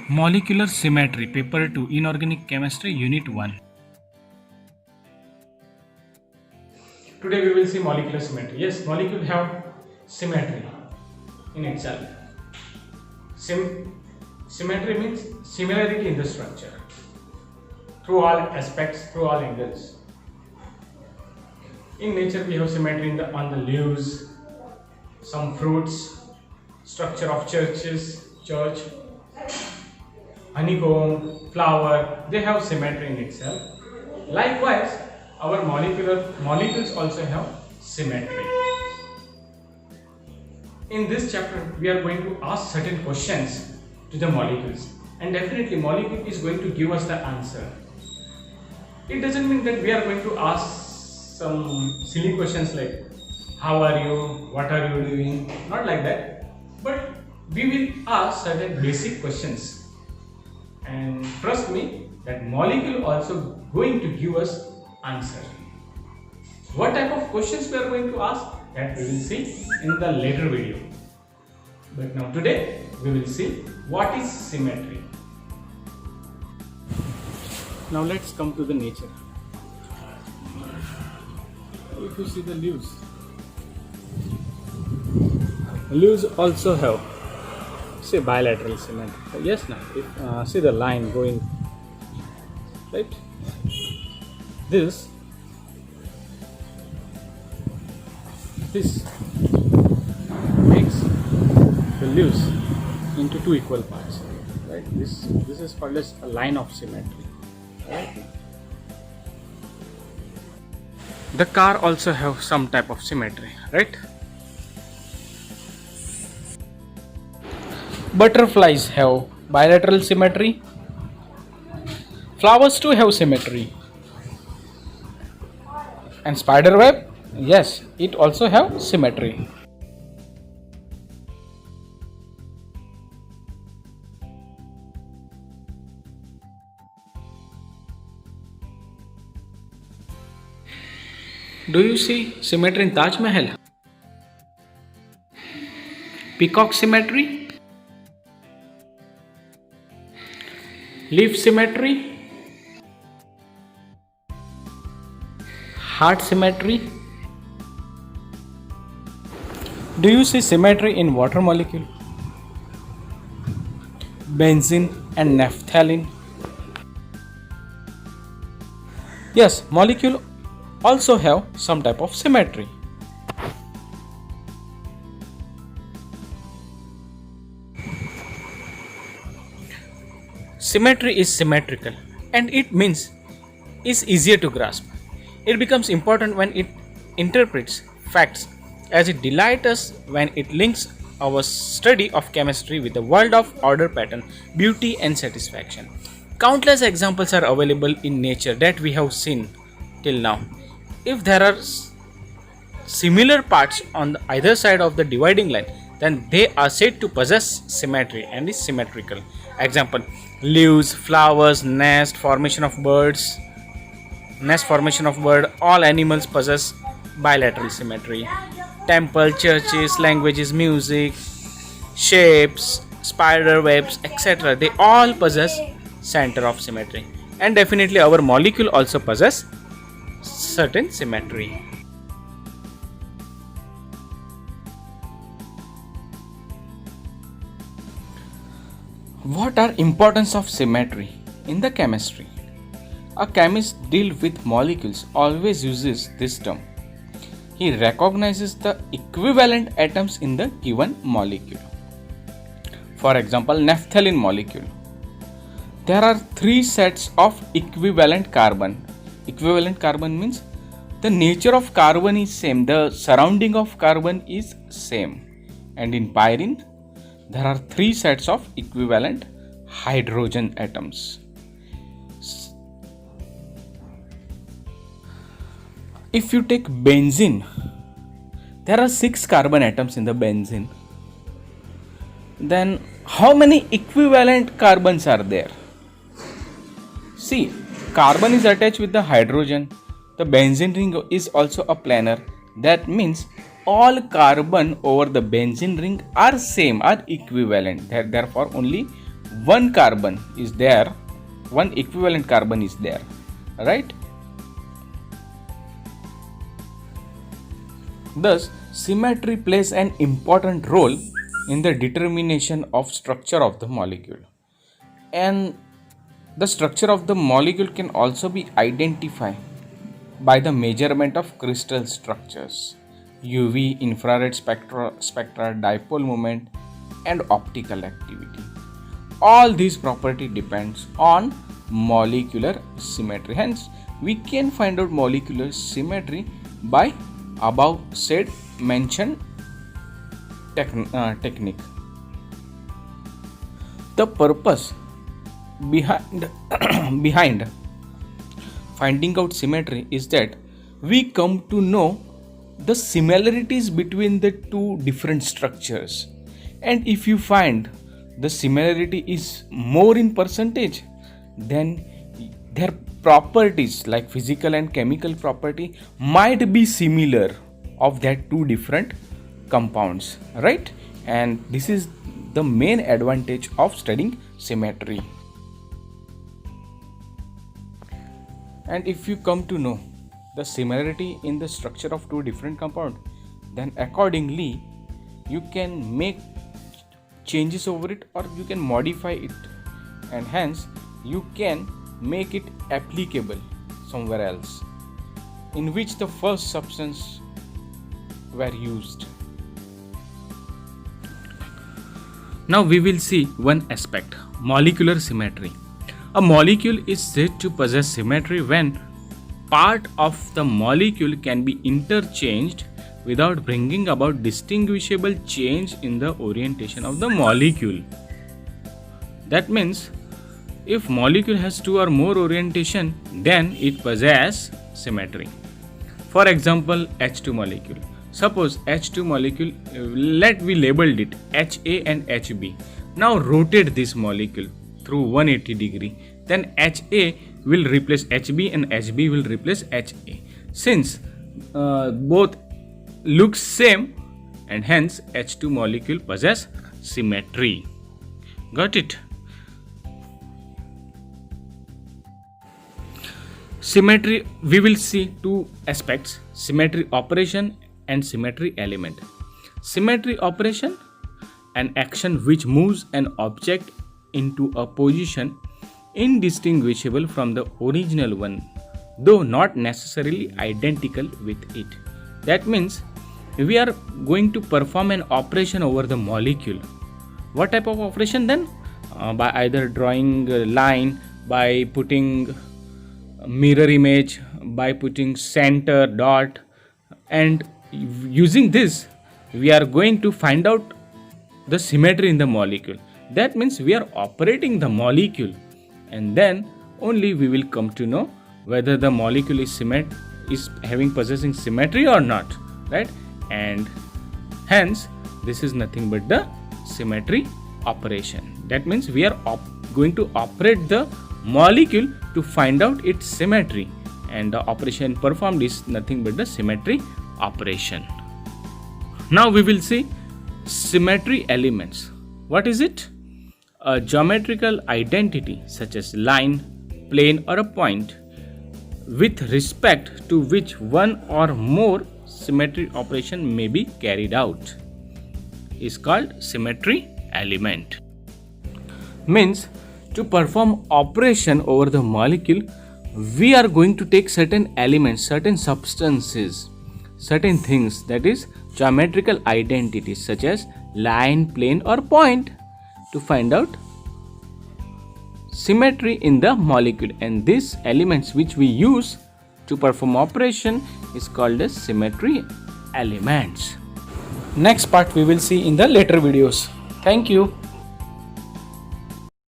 Molecular Symmetry, Paper 2, Inorganic Chemistry, Unit 1. Today we will see molecular symmetry. Yes, molecules have symmetry in itself. Symmetry means similarity in the structure through all aspects, through all angles. In nature we have symmetry on the leaves, some fruits, structure of church, honeycomb, flower, they have symmetry in itself. Likewise, our molecules also have symmetry. In this chapter, we are going to ask certain questions to the molecules, and definitely molecule is going to give us the answer. It doesn't mean that we are going to ask some silly questions like how are you, what are you doing, not like that, but we will ask certain basic questions, and trust me that molecule also going to give us answer. What type of questions we are going to ask, that we will see in the later video, but now today we will see what is symmetry. Now let's come to the nature. If you see the leaves also have, say, bilateral symmetry. Yes, now if see the line going right, this makes the leaves into two equal parts, right? This is called as a line of symmetry, right? The car also have some type of symmetry, right? Butterflies have bilateral symmetry. Flowers too have symmetry. And spider web, yes, it also have symmetry. Do you see symmetry in Taj Mahal? Peacock symmetry, leaf symmetry, heart symmetry. Do you see symmetry in water molecule? Benzene and naphthalene. Yes, molecule also have some type of symmetry. Symmetry is symmetrical, and it means is easier to grasp. It becomes important when it interprets facts, as it delights us when it links our study of chemistry with the world of order, pattern, beauty and satisfaction. Countless examples are available in nature that we have seen till now. If there are similar parts on either side of the dividing line, then they are said to possess symmetry and is symmetrical. Example: leaves, flowers, nest formation of bird, all animals possess bilateral symmetry. Temple, churches, languages, music, shapes, spider webs, etc., they all possess center of symmetry. And definitely our molecule also possess certain symmetry. What are importance of symmetry in the chemistry? A chemist deal with molecules always uses this term. He recognizes the equivalent atoms in the given molecule. For example, naphthalene molecule. There are 3 sets of equivalent carbon. Equivalent carbon means the nature of carbon is same, the surrounding of carbon is same. And in pyrene, there are 3 sets of equivalent hydrogen atoms. If you take benzene, there are 6 carbon atoms in the benzene. Then how many equivalent carbons are there? See, carbon is attached with the hydrogen. The benzene ring is also a planar. That means all carbon over the benzene ring are same, are equivalent. Therefore only one carbon is there, one equivalent carbon is there, right? Thus, symmetry plays an important role in the determination of structure of the molecule. And the structure of the molecule can also be identified by the measurement of crystal structures, UV, infrared spectra, dipole moment, and optical activity. All these property depends on molecular symmetry. Hence, we can find out molecular symmetry by above said mentioned technique. The purpose behind behind finding out symmetry is that we come to know the similarities between the two different structures, and if you find the similarity is more in percentage, then their properties like physical and chemical property might be similar of that two different compounds, right? And this is the main advantage of studying symmetry. And if you come to know the similarity in the structure of two different compounds, then accordingly you can make changes over it or you can modify it, and hence you can make it applicable somewhere else in which the first substance were used. Now we will see one aspect, molecular symmetry. A molecule is said to possess symmetry when part of the molecule can be interchanged without bringing about distinguishable change in the orientation of the molecule. That means if molecule has two or more orientation, then it possesses symmetry. For example, H2 molecule. Suppose H2 molecule, let we labeled it HA and HB. Now rotate this molecule through 180 degree. Then HA will replace HB and HB will replace HA. Since both look same, and hence H2 molecule possess symmetry. Got it? Symmetry, we will see two aspects, symmetry operation and symmetry element. Symmetry operation, an action which moves an object into a position indistinguishable from the original one, though not necessarily identical with it. That means we are going to perform an operation over the molecule. What type of operation then? By either drawing a line, by putting mirror image, by putting center dot, and using this we are going to find out the symmetry in the molecule. That means we are operating the molecule, and then only we will come to know whether the molecule is possessing symmetry or not, right? And hence this is nothing but the symmetry operation. That means we are going to operate the molecule to find out its symmetry, and the operation performed is nothing but the symmetry operation. Now we will see symmetry elements. What is it? A geometrical identity such as line, plane or a point with respect to which one or more symmetry operation may be carried out is called symmetry element. Means to perform operation over the molecule, we are going to take certain elements, certain substances, certain things, that is geometrical identities such as line, plane or point, to find out symmetry in the molecule, and these elements which we use to perform operation is called as symmetry elements. Next part we will see in the later videos. Thank you.